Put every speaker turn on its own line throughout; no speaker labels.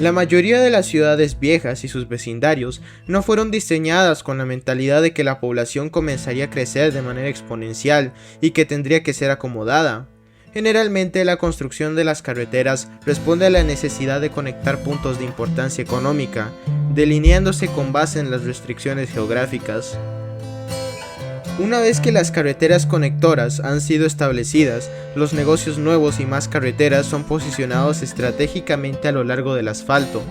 La mayoría de las ciudades viejas y sus vecindarios no fueron diseñadas con la mentalidad de que la población comenzaría a crecer de manera exponencial y que tendría que ser acomodada. Generalmente la construcción de las carreteras responde a la necesidad de conectar puntos de importancia económica, delineándose con base en las restricciones geográficas. Una vez que las carreteras conectoras han sido establecidas, los negocios nuevos y más carreteras son posicionados estratégicamente a lo largo del asfalto,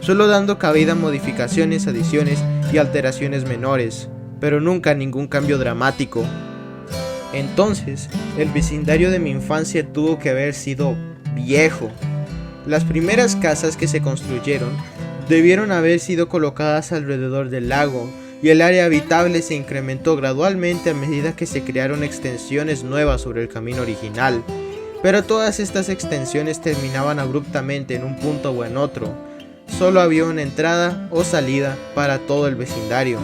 solo dando cabida a modificaciones, adiciones y alteraciones menores, pero nunca ningún cambio dramático. Entonces, el vecindario de mi infancia tuvo que haber sido viejo. Las primeras casas que se construyeron debieron haber sido colocadas alrededor del lago, y el área habitable se incrementó gradualmente a medida que se crearon extensiones nuevas sobre el camino original, pero todas estas extensiones terminaban abruptamente en un punto o en otro. Solo había una entrada o salida para todo el vecindario.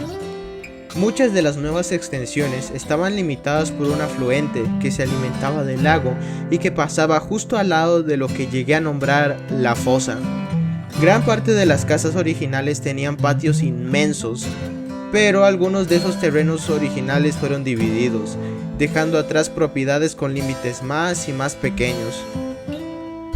Muchas de las nuevas extensiones estaban limitadas por un afluente que se alimentaba del lago y que pasaba justo al lado de lo que llegué a nombrar la fosa. Gran parte de las casas originales tenían patios inmensos, pero algunos de esos terrenos originales fueron divididos, dejando atrás propiedades con límites más y más pequeños.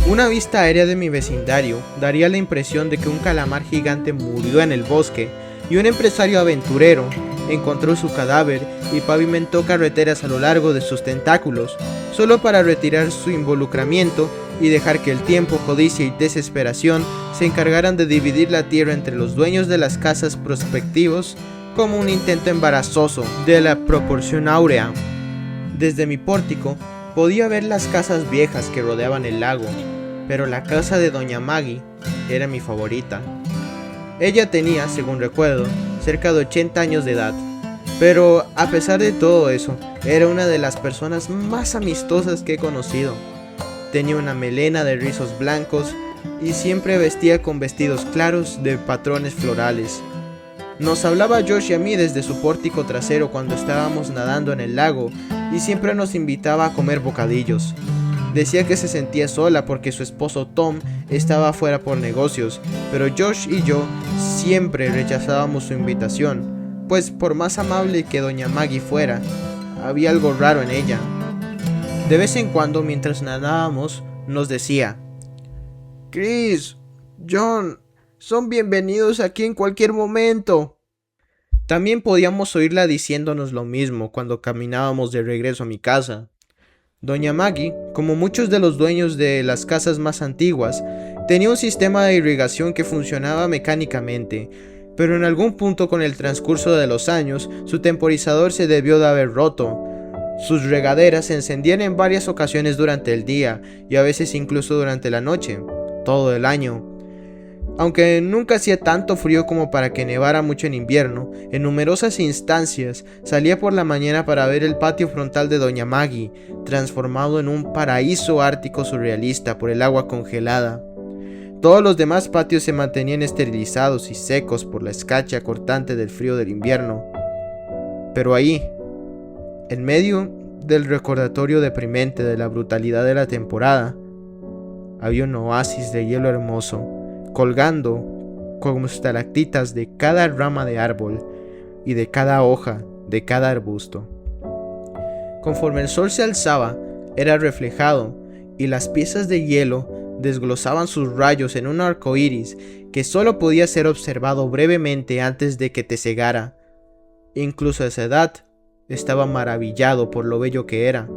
Una vista aérea de mi vecindario daría la impresión de que un calamar gigante murió en el bosque y un empresario aventurero encontró su cadáver y pavimentó carreteras a lo largo de sus tentáculos, solo para retirar su involucramiento y dejar que el tiempo, codicia y desesperación se encargaran de dividir la tierra entre los dueños de las casas prospectivos, como un intento embarazoso de la proporción áurea. Desde mi pórtico podía ver las casas viejas que rodeaban el lago, pero la casa de Doña Maggie era mi favorita. Ella tenía, según recuerdo, cerca de 80 años de edad, pero a pesar de todo eso, era una de las personas más amistosas que he conocido. Tenía una melena de rizos blancos y siempre vestía con vestidos claros de patrones florales. Nos hablaba a Josh y a mí desde su pórtico trasero cuando estábamos nadando en el lago y siempre nos invitaba a comer bocadillos. Decía que se sentía sola porque su esposo Tom estaba afuera por negocios, pero Josh y yo siempre rechazábamos su invitación, pues por más amable que Doña Maggie fuera, había algo raro en ella. De vez en cuando, mientras nadábamos, nos decía: Chris, John, son bienvenidos aquí en cualquier momento. También podíamos oírla diciéndonos lo mismo cuando caminábamos de regreso a mi casa. Doña Maggie, como muchos de los dueños de las casas más antiguas, tenía un sistema de irrigación que funcionaba mecánicamente, pero en algún punto con el transcurso de los años, su temporizador se debió de haber roto. Sus regaderas se encendían en varias ocasiones durante el día y a veces incluso durante la noche, todo el año. Aunque nunca hacía tanto frío como para que nevara mucho en invierno, en numerosas instancias salía por la mañana para ver el patio frontal de Doña Maggie, transformado en un paraíso ártico surrealista por el agua congelada. Todos los demás patios se mantenían esterilizados y secos por la escarcha cortante del frío del invierno. Pero ahí, en medio del recordatorio deprimente de la brutalidad de la temporada, había un oasis de hielo hermoso, colgando como estalactitas de cada rama de árbol y de cada hoja de cada arbusto. Conforme el sol se alzaba, era reflejado y las piezas de hielo desglosaban sus rayos en un arco iris que solo podía ser observado brevemente antes de que te cegara. Incluso a esa edad, estaba maravillado por lo bello que era.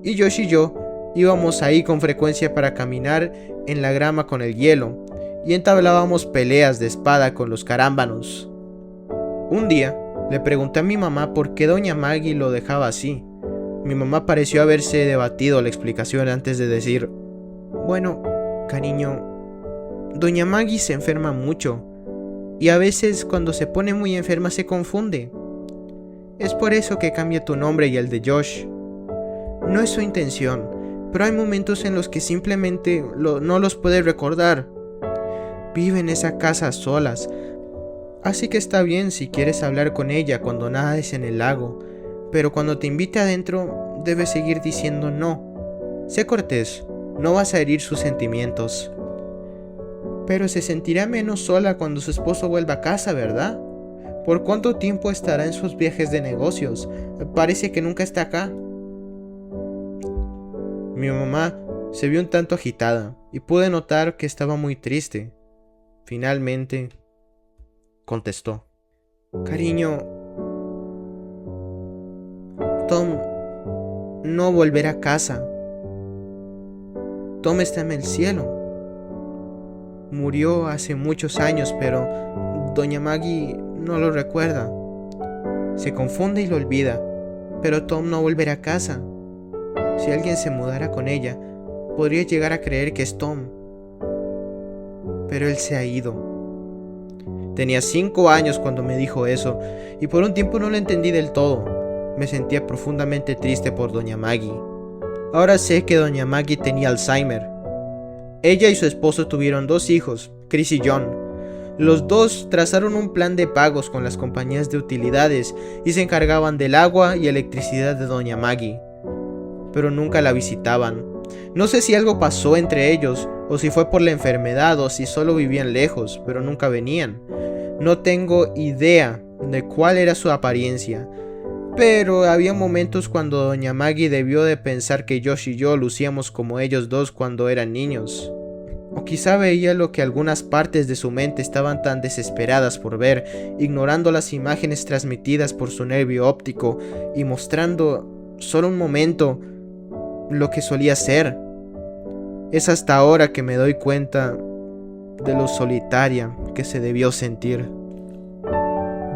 Y Josh y yo íbamos ahí con frecuencia para caminar en la grama con el hielo, y entablábamos peleas de espada con los carámbanos. Un día le pregunté a mi mamá por qué Doña Maggie lo dejaba así. Mi mamá pareció haberse debatido la explicación antes de decir: bueno, cariño, Doña Maggie se enferma mucho, y a veces cuando se pone muy enferma se confunde. Es por eso que cambia tu nombre y el de Josh. No es su intención, pero hay momentos en los que simplemente no los puede recordar. Vive en esa casa solas, así que está bien si quieres hablar con ella cuando nades en el lago, pero cuando te invite adentro debes seguir diciendo no. Sé cortés, no vas a herir sus sentimientos. Pero se sentirá menos sola cuando su esposo vuelva a casa, ¿verdad? ¿Por cuánto tiempo estará en sus viajes de negocios? Parece que nunca está acá. Mi mamá se vio un tanto agitada y pude notar que estaba muy triste. Finalmente, contestó. Cariño, Tom no volverá a casa. Tom está en el cielo. Murió hace muchos años, pero Doña Maggie no lo recuerda. Se confunde y lo olvida, pero Tom no volverá a casa. Si alguien se mudara con ella, podría llegar a creer que es Tom. Pero él se ha ido. Tenía 5 años cuando me dijo eso, y por un tiempo no lo entendí del todo. Me sentía profundamente triste por Doña Maggie. Ahora sé que Doña Maggie tenía Alzheimer. Ella y su esposo tuvieron 2 hijos, Chris y John. Los dos trazaron un plan de pagos con las compañías de utilidades y se encargaban del agua y electricidad de Doña Maggie. Pero nunca la visitaban. No sé si algo pasó entre ellos, o si fue por la enfermedad, o si solo vivían lejos, pero nunca venían. No tengo idea de cuál era su apariencia, pero había momentos cuando Doña Maggie debió de pensar que Josh y yo lucíamos como ellos dos cuando eran niños. O quizá veía lo que algunas partes de su mente estaban tan desesperadas por ver, ignorando las imágenes transmitidas por su nervio óptico y mostrando solo un momento lo que solía ser. Es hasta ahora que me doy cuenta de lo solitaria que se debió sentir.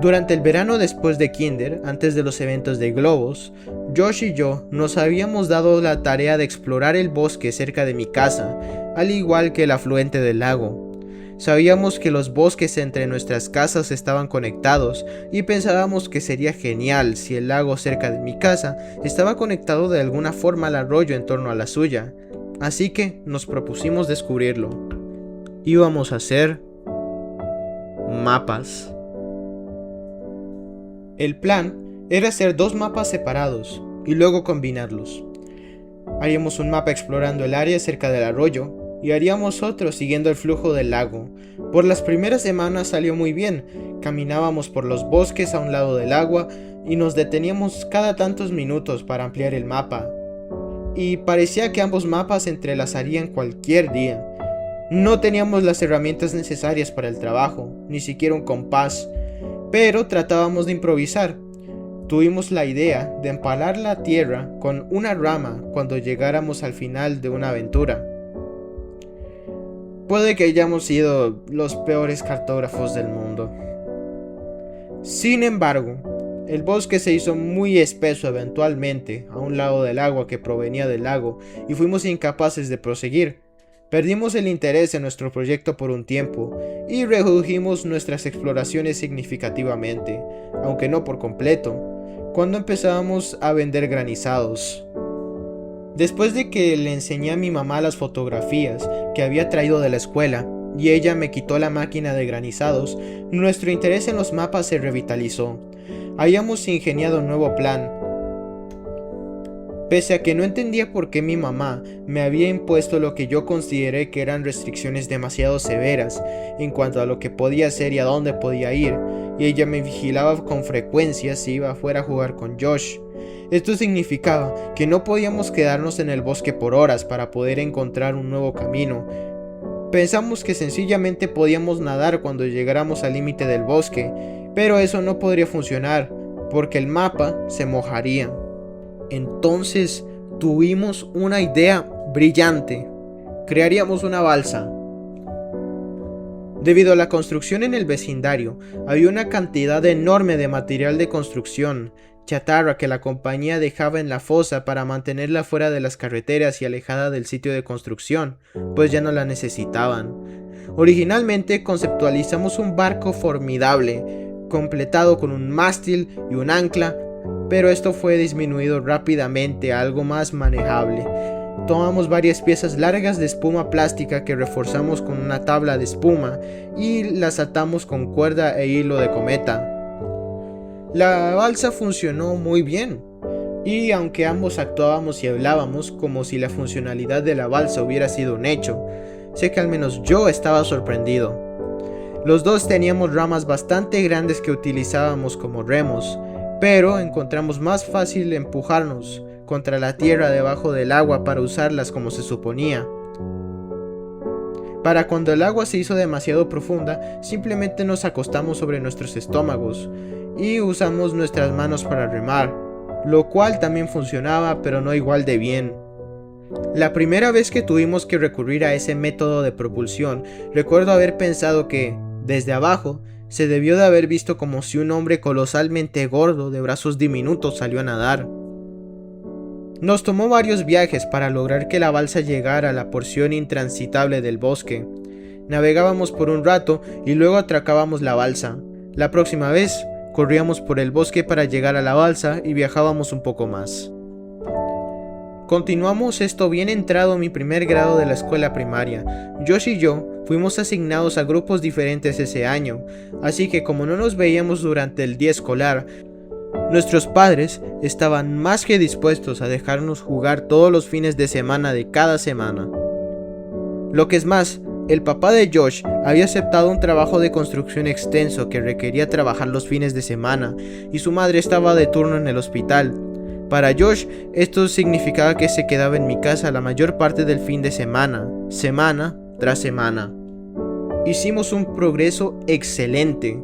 Durante el verano después de Kinder, antes de los eventos de globos, Josh y yo nos habíamos dado la tarea de explorar el bosque cerca de mi casa, al igual que el afluente del lago. Sabíamos que los bosques entre nuestras casas estaban conectados y pensábamos que sería genial si el lago cerca de mi casa estaba conectado de alguna forma al arroyo en torno a la suya. Así que nos propusimos descubrirlo. Íbamos a hacer mapas. El plan era hacer 2 mapas separados y luego combinarlos. Haríamos un mapa explorando el área cerca del arroyo y haríamos otro siguiendo el flujo del lago. Por las primeras semanas salió muy bien. Caminábamos por los bosques a un lado del agua y nos deteníamos cada tantos minutos para ampliar el mapa. Y parecía que ambos mapas se entrelazarían cualquier día. No teníamos las herramientas necesarias para el trabajo, ni siquiera un compás, pero tratábamos de improvisar. Tuvimos la idea de empalar la tierra con una rama cuando llegáramos al final de una aventura. Puede que hayamos sido los peores cartógrafos del mundo. Sin embargo, el bosque se hizo muy espeso eventualmente a un lado del agua que provenía del lago y fuimos incapaces de proseguir. Perdimos el interés en nuestro proyecto por un tiempo y redujimos nuestras exploraciones significativamente, aunque no por completo, cuando empezamos a vender granizados. Después de que le enseñé a mi mamá las fotografías que había traído de la escuela y ella me quitó la máquina de granizados, nuestro interés en los mapas se revitalizó. Habíamos ingeniado un nuevo plan. Pese a que no entendía por qué mi mamá me había impuesto lo que yo consideré que eran restricciones demasiado severas en cuanto a lo que podía hacer y a dónde podía ir, y ella me vigilaba con frecuencia si iba afuera a jugar con Josh. Esto significaba que no podíamos quedarnos en el bosque por horas para poder encontrar un nuevo camino. Pensamos que sencillamente podíamos nadar cuando llegáramos al límite del bosque, pero eso no podría funcionar, porque el mapa se mojaría. Entonces tuvimos una idea brillante. Crearíamos una balsa. Debido a la construcción en el vecindario, había una cantidad enorme de material de construcción, chatarra que la compañía dejaba en la fosa para mantenerla fuera de las carreteras y alejada del sitio de construcción, pues ya no la necesitaban. Originalmente conceptualizamos un barco formidable, completado con un mástil y un ancla, pero esto fue disminuido rápidamente a algo más manejable. Tomamos varias piezas largas de espuma plástica que reforzamos con una tabla de espuma y las atamos con cuerda e hilo de cometa. La balsa funcionó muy bien, y aunque ambos actuábamos y hablábamos como si la funcionalidad de la balsa hubiera sido un hecho, sé que al menos yo estaba sorprendido. Los dos teníamos ramas bastante grandes que utilizábamos como remos, pero encontramos más fácil empujarnos contra la tierra debajo del agua para usarlas como se suponía. Para cuando el agua se hizo demasiado profunda, simplemente nos acostamos sobre nuestros estómagos y usamos nuestras manos para remar, lo cual también funcionaba, pero no igual de bien. La primera vez que tuvimos que recurrir a ese método de propulsión, recuerdo haber pensado que, desde abajo, se debió de haber visto como si un hombre colosalmente gordo de brazos diminutos salió a nadar. Nos tomó varios viajes para lograr que la balsa llegara a la porción intransitable del bosque. Navegábamos por un rato y luego atracábamos la balsa. La próxima vez, corríamos por el bosque para llegar a la balsa y viajábamos un poco más. Continuamos esto bien entrado mi primer grado de la escuela primaria. Josh y yo fuimos asignados a grupos diferentes ese año, así que como no nos veíamos durante el día escolar, nuestros padres estaban más que dispuestos a dejarnos jugar todos los fines de semana de cada semana. Lo que es más, el papá de Josh había aceptado un trabajo de construcción extenso que requería trabajar los fines de semana y su madre estaba de turno en el hospital. Para Josh, esto significaba que se quedaba en mi casa la mayor parte del fin de semana, semana tras semana. Hicimos un progreso excelente,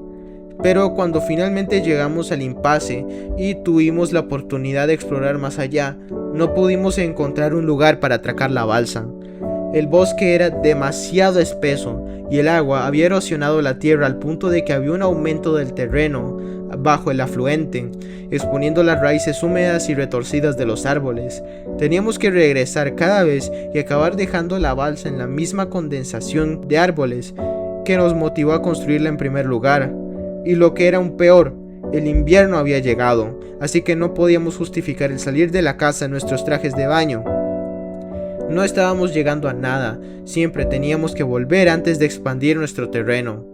pero cuando finalmente llegamos al impasse y tuvimos la oportunidad de explorar más allá, no pudimos encontrar un lugar para atracar la balsa. El bosque era demasiado espeso y el agua había erosionado la tierra al punto de que había un aumento del terreno bajo el afluente, exponiendo las raíces húmedas y retorcidas de los árboles. Teníamos que regresar cada vez y acabar dejando la balsa en la misma condensación de árboles que nos motivó a construirla en primer lugar. Y lo que era aún peor, el invierno había llegado, así que no podíamos justificar el salir de la casa en nuestros trajes de baño. No estábamos llegando a nada, siempre teníamos que volver antes de expandir nuestro terreno.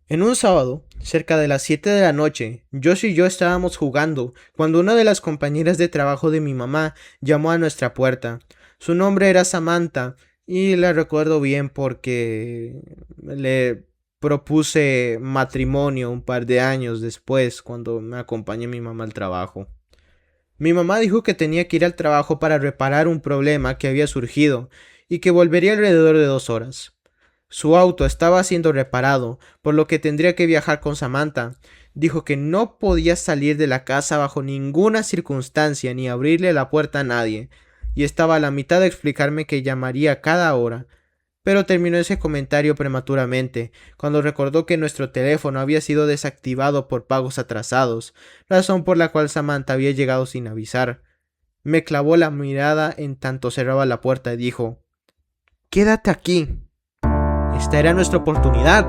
En un sábado, cerca de las 7 de la noche, Josh y yo estábamos jugando cuando una de las compañeras de trabajo de mi mamá llamó a nuestra puerta. Su nombre era Samantha y la recuerdo bien porque le propuse matrimonio un par de años después cuando me acompañó mi mamá al trabajo. Mi mamá dijo que tenía que ir al trabajo para reparar un problema que había surgido y que volvería alrededor de 2 horas. Su auto estaba siendo reparado, por lo que tendría que viajar con Samantha. Dijo que no podía salir de la casa bajo ninguna circunstancia ni abrirle la puerta a nadie, y estaba a la mitad de explicarme que llamaría cada hora. Pero terminó ese comentario prematuramente, cuando recordó que nuestro teléfono había sido desactivado por pagos atrasados, razón por la cual Samantha había llegado sin avisar. Me clavó la mirada en tanto cerraba la puerta y dijo: «Quédate aquí. Esta era nuestra oportunidad».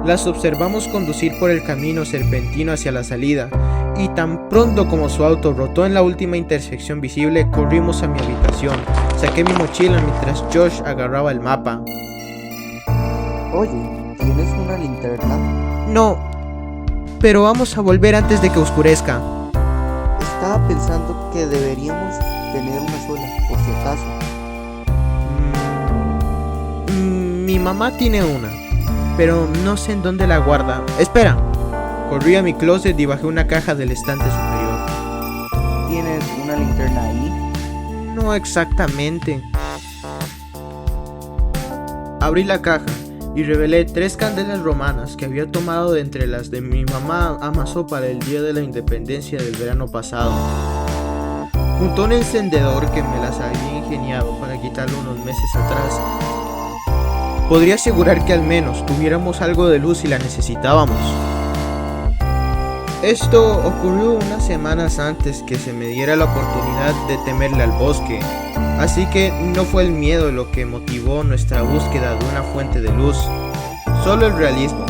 Las observamos conducir por el camino serpentino hacia la salida, y tan pronto como su auto rotó en la última intersección visible, corrimos a mi habitación. Saqué mi mochila mientras Josh agarraba el mapa.
Oye, ¿tienes una linterna?
No, pero vamos a volver antes de que oscurezca.
Estaba pensando que deberíamos tener una sola, por si acaso.
Mi mamá tiene una, pero no sé en dónde la guarda. ¡Espera! Corrí a mi closet y bajé una caja del estante superior.
¿Tienes una linterna ahí?
No exactamente. Abrí la caja y revelé 3 candelas romanas que había tomado de entre las de mi mamá amasó para el día de la independencia del verano pasado. Junto a un encendedor que me las había ingeniado para quitarlo unos meses atrás, podría asegurar que al menos tuviéramos algo de luz si la necesitábamos. Esto ocurrió unas semanas antes que se me diera la oportunidad de temerle al bosque, así que no fue el miedo lo que motivó nuestra búsqueda de una fuente de luz, solo el realismo.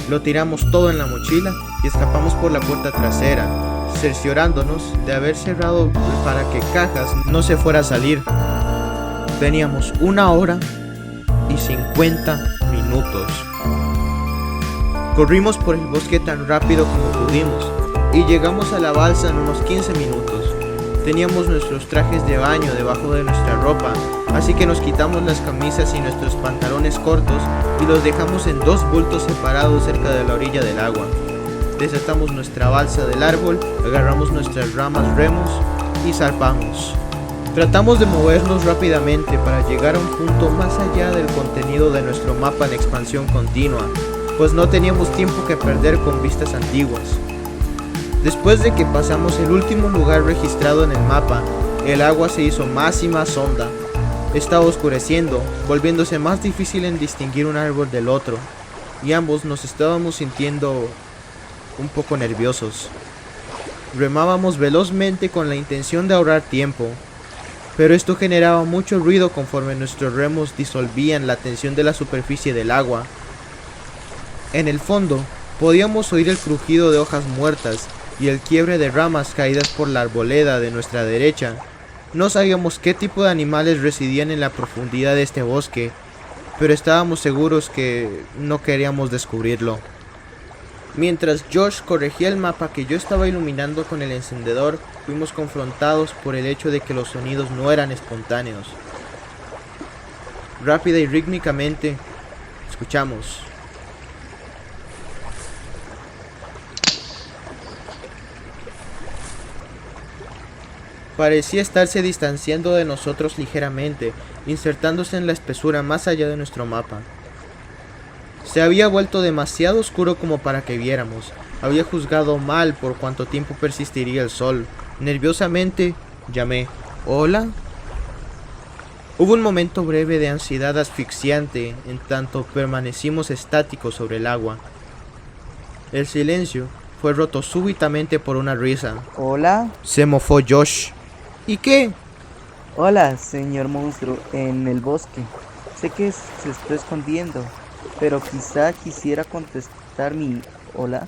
Lo tiramos todo en la mochila y escapamos por la puerta trasera, cerciorándonos de haber cerrado para que Cajas no se fuera a salir. Teníamos 1 hora y 50 minutos. Corrimos por el bosque tan rápido como pudimos y llegamos a la balsa en unos 15 minutos. Teníamos nuestros trajes de baño debajo de nuestra ropa así que nos quitamos las camisas y nuestros pantalones cortos y los dejamos en dos bultos separados cerca de la orilla del agua. Desatamos nuestra balsa del árbol, agarramos nuestras ramas remos y zarpamos. Tratamos de movernos rápidamente para llegar a un punto más allá del contenido de nuestro mapa en expansión continua, pues no teníamos tiempo que perder con vistas antiguas. Después de que pasamos el último lugar registrado en el mapa, el agua se hizo más y más honda. Estaba oscureciendo, volviéndose más difícil en distinguir un árbol del otro, y ambos nos estábamos sintiendo un poco nerviosos. Remábamos velozmente con la intención de ahorrar tiempo, pero esto generaba mucho ruido conforme nuestros remos disolvían la tensión de la superficie del agua. En el fondo, podíamos oír el crujido de hojas muertas y el quiebre de ramas caídas por la arboleda de nuestra derecha. No sabíamos qué tipo de animales residían en la profundidad de este bosque, pero estábamos seguros que no queríamos descubrirlo. Mientras Josh corregía el mapa que yo estaba iluminando con el encendedor, fuimos confrontados por el hecho de que los sonidos no eran espontáneos. Rápida y rítmicamente, escuchamos. Parecía estarse distanciando de nosotros ligeramente, insertándose en la espesura más allá de nuestro mapa. Se había vuelto demasiado oscuro como para que viéramos. Había juzgado mal por cuánto tiempo persistiría el sol. Nerviosamente, llamé. ¿Hola? Hubo un momento breve de ansiedad asfixiante, en tanto permanecimos estáticos sobre el agua. El silencio fue roto súbitamente por una risa.
¿Hola?
Se mofó Josh. ¿Y qué?
Hola, señor monstruo en el bosque. Sé que se está escondiendo, pero quizá quisiera contestar mi hola.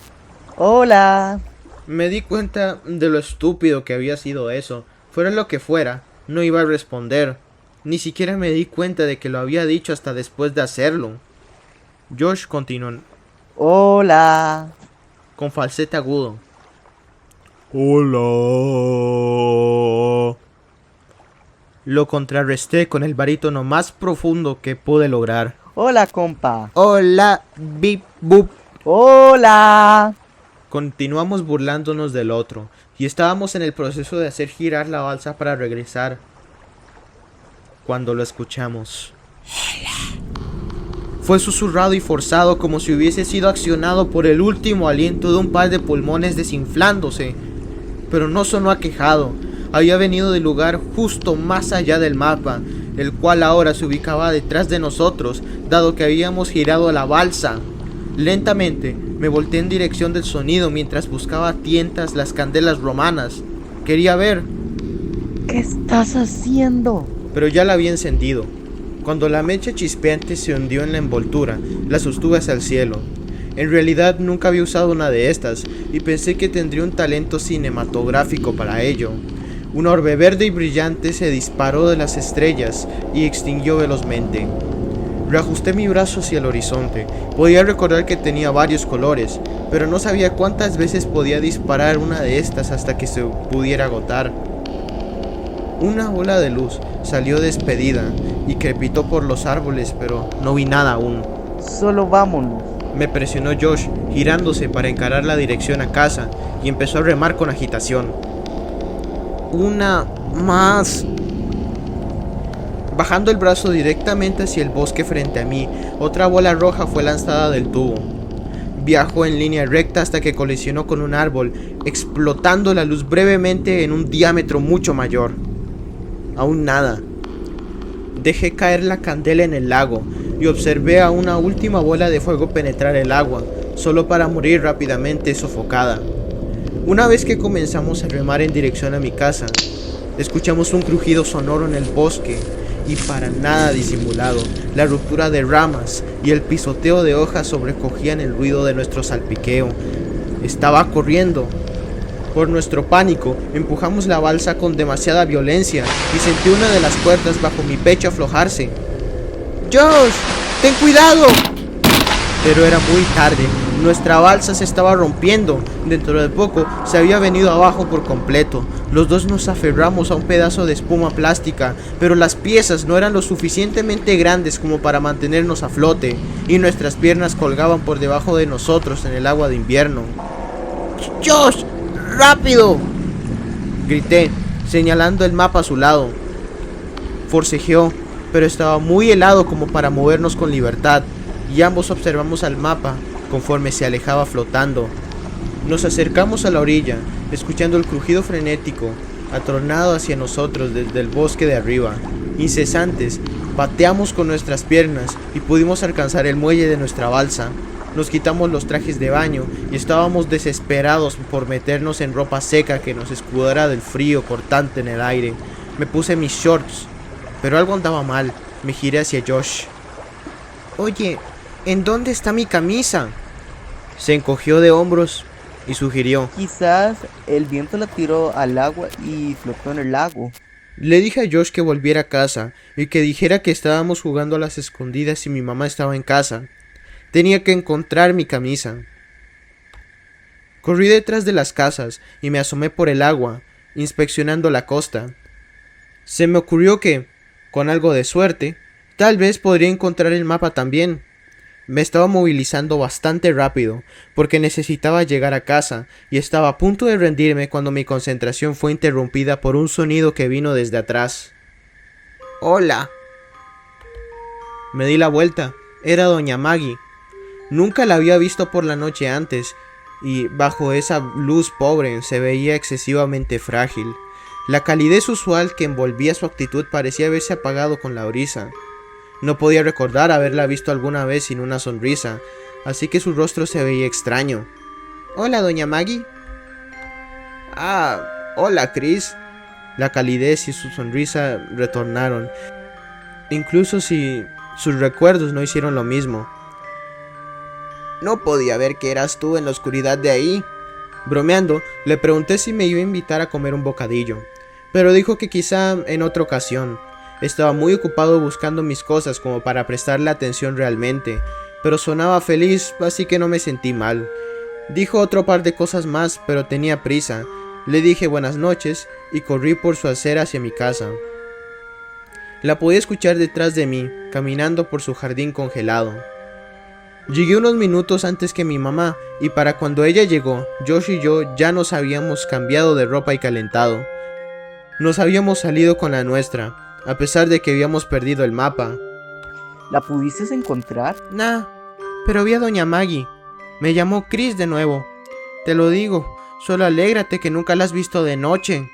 ¡Hola!
Me di cuenta de lo estúpido que había sido eso. Fuera lo que fuera, no iba a responder. Ni siquiera me di cuenta de que lo había dicho hasta después de hacerlo. Josh continuó.
¡Hola!
Con falsete agudo. Hola. Lo contrarresté con el barítono más profundo que pude lograr.
¡Hola, compa!
Hola, bip, bup.
¡Hola!
Continuamos burlándonos del otro, y estábamos en el proceso de hacer girar la balsa para regresar, cuando lo escuchamos. Hola. Fue susurrado y forzado como si hubiese sido accionado por el último aliento de un par de pulmones desinflándose, pero no sonó aquejado. Había venido del lugar justo más allá del mapa, el cual ahora se ubicaba detrás de nosotros, dado que habíamos girado la balsa. Lentamente me volteé en dirección del sonido mientras buscaba a tientas las candelas romanas. Quería ver.
¿Qué estás haciendo?
Pero ya la había encendido. Cuando la mecha chispeante se hundió en la envoltura, la sostuve hacia el cielo. En realidad nunca había usado una de estas, y pensé que tendría un talento cinematográfico para ello. Un orbe verde y brillante se disparó de las estrellas y extinguió velozmente. Reajusté mi brazo hacia el horizonte. Podía recordar que tenía varios colores, pero no sabía cuántas veces podía disparar una de estas hasta que se pudiera agotar. Una bola de luz salió despedida y crepitó por los árboles, pero no vi nada aún.
Solo vámonos.
Me presionó Josh, girándose para encarar la dirección a casa, y empezó a remar con agitación. Una más. Bajando el brazo directamente hacia el bosque frente a mí, otra bola roja fue lanzada del tubo. Viajó en línea recta hasta que colisionó con un árbol, explotando la luz brevemente en un diámetro mucho mayor. Aún nada. Dejé caer la candela en el lago y observé a una última bola de fuego penetrar el agua, solo para morir rápidamente sofocada. Una vez que comenzamos a remar en dirección a mi casa, escuchamos un crujido sonoro en el bosque, y para nada disimulado, la ruptura de ramas y el pisoteo de hojas sobrecogían el ruido de nuestro salpiqueo. Estaba corriendo. Por nuestro pánico, empujamos la balsa con demasiada violencia y sentí una de las cuerdas bajo mi pecho aflojarse. ¡Josh! ¡Ten cuidado! pero era muy tarde. Nuestra balsa se estaba rompiendo. Dentro de poco se había venido abajo por completo. Los dos nos aferramos a un pedazo de espuma plástica, pero las piezas no eran lo suficientemente grandes como para mantenernos a flote, y nuestras piernas colgaban por debajo de nosotros en el agua de invierno. ¡Josh! ¡Rápido!, grité, señalando el mapa a su lado. Forcejeó, pero estaba muy helado como para movernos con libertad, y ambos observamos al mapa conforme se alejaba flotando. Nos acercamos a la orilla, escuchando el crujido frenético, atronado hacia nosotros desde el bosque de arriba. Incesantes, pateamos con nuestras piernas y pudimos alcanzar el muelle de nuestra balsa. Nos quitamos los trajes de baño y estábamos desesperados por meternos en ropa seca que nos escudara del frío cortante en el aire. Me puse mis shorts, pero algo andaba mal. Me giré hacia Josh. Oye, ¿en dónde está mi camisa? Se encogió de hombros y sugirió.
Quizás el viento la tiró al agua y flotó en el lago.
Le dije a Josh que volviera a casa y que dijera que estábamos jugando a las escondidas y mi mamá estaba en casa. Tenía que encontrar mi camisa. Corrí detrás de las casas y me asomé por el agua, inspeccionando la costa. Se me ocurrió que, con algo de suerte, tal vez podría encontrar el mapa también. Me estaba movilizando bastante rápido, porque necesitaba llegar a casa, y estaba a punto de rendirme cuando mi concentración fue interrumpida por un sonido que vino desde atrás. ¡Hola! Me di la vuelta. Era doña Maggie. Nunca la había visto por la noche antes, y bajo esa luz pobre se veía excesivamente frágil. La calidez usual que envolvía su actitud parecía haberse apagado con la brisa. No podía recordar haberla visto alguna vez sin una sonrisa, así que su rostro se veía extraño. «Hola, doña Maggie». «Ah, hola, Chris». La calidez y su sonrisa retornaron, incluso si sus recuerdos no hicieron lo mismo. «No podía ver que eras tú en la oscuridad de ahí». Bromeando, le pregunté si me iba a invitar a comer un bocadillo, pero dijo que quizá en otra ocasión. Estaba muy ocupado buscando mis cosas como para prestarle atención realmente, pero sonaba feliz, así que no me sentí mal. Dijo otro par de cosas más, pero tenía prisa. Le dije buenas noches y corrí por su acera hacia mi casa. La podía escuchar detrás de mí, caminando por su jardín congelado. Llegué unos minutos antes que mi mamá, y para cuando ella llegó, Josh y yo ya nos habíamos cambiado de ropa y calentado. Nos habíamos salido con la nuestra, a pesar de que habíamos perdido el mapa.
¿La pudiste encontrar?
Nah, pero vi a doña Maggie. Me llamó Chris de nuevo. Te lo digo, solo alégrate que nunca la has visto de noche.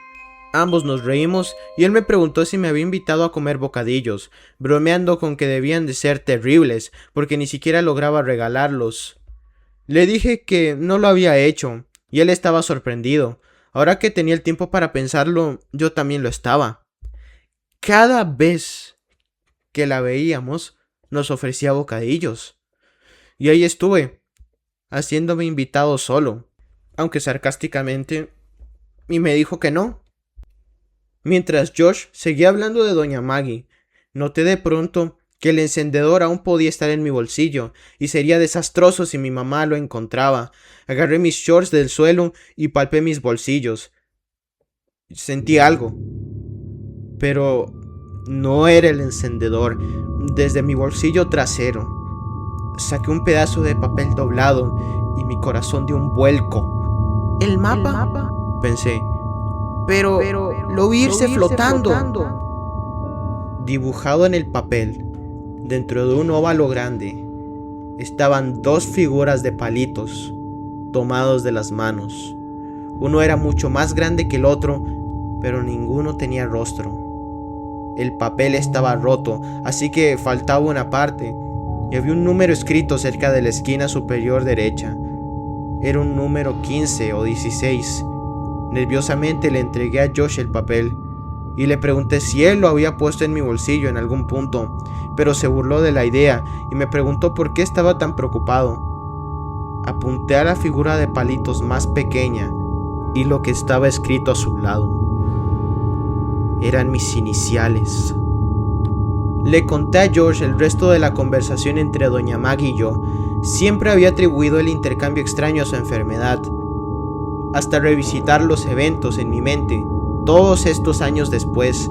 Ambos nos reímos y él me preguntó si me había invitado a comer bocadillos, bromeando con que debían de ser terribles, porque ni siquiera lograba regalarlos. Le dije que no lo había hecho, y él estaba sorprendido. Ahora que tenía el tiempo para pensarlo, yo también lo estaba. Cada vez que la veíamos, nos ofrecía bocadillos. Y ahí estuve, haciéndome invitado solo, aunque sarcásticamente, y me dijo que no. Mientras Josh seguía hablando de doña Maggie, noté de pronto que el encendedor aún podía estar en mi bolsillo, y sería desastroso si mi mamá lo encontraba. Agarré mis shorts del suelo y palpé mis bolsillos. Sentí algo, pero no era el encendedor. Desde mi bolsillo trasero saqué un pedazo de papel doblado y mi corazón dio un vuelco. ¿El mapa? Pensé. Pero lo vi irse flotando. Dibujado en el papel, dentro de un óvalo grande, estaban dos figuras de palitos tomados de las manos. Uno era mucho más grande que el otro, pero ninguno tenía rostro. El papel estaba roto, así que faltaba una parte, y había un número escrito cerca de la esquina superior derecha. Era un número 15 o 16. Nerviosamente le entregué a Josh el papel y le pregunté si él lo había puesto en mi bolsillo en algún punto, pero se burló de la idea y me preguntó por qué estaba tan preocupado. Apunté a la figura de palitos más pequeña y lo que estaba escrito a su lado eran mis iniciales. Le conté a George el resto de la conversación entre doña Maggie y yo. Siempre había atribuido el intercambio extraño a su enfermedad, hasta revisitar los eventos en mi mente, todos estos años después.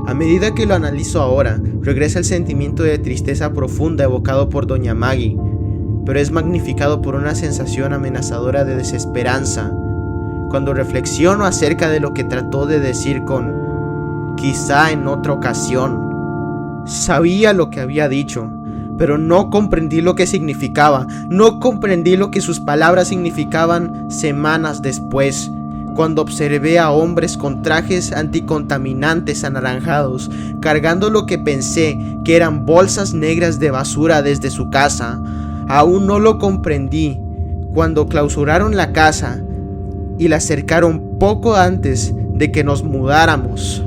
A medida que lo analizo ahora, regresa el sentimiento de tristeza profunda evocado por doña Maggie, pero es magnificado por una sensación amenazadora de desesperanza. Cuando reflexiono acerca de lo que trató de decir con "quizá en otra ocasión", sabía lo que había dicho, pero no comprendí lo que significaba. No comprendí lo que sus palabras significaban semanas después, cuando observé a hombres con trajes anticontaminantes anaranjados, cargando lo que pensé que eran bolsas negras de basura desde su casa. Aún no lo comprendí cuando clausuraron la casa y la cercaron poco antes de que nos mudáramos.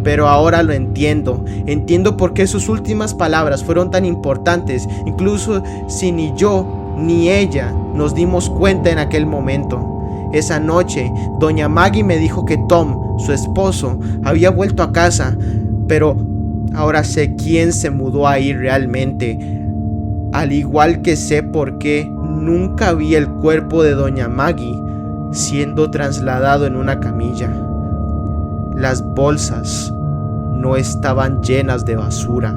Pero ahora lo entiendo. Entiendo por qué sus últimas palabras fueron tan importantes, incluso si ni yo ni ella nos dimos cuenta en aquel momento. Esa noche, doña Maggie me dijo que Tom, su esposo, había vuelto a casa, pero ahora sé quién se mudó ahí realmente. Al igual que sé por qué nunca vi el cuerpo de doña Maggie siendo trasladado en una camilla. Las bolsas no estaban llenas de basura.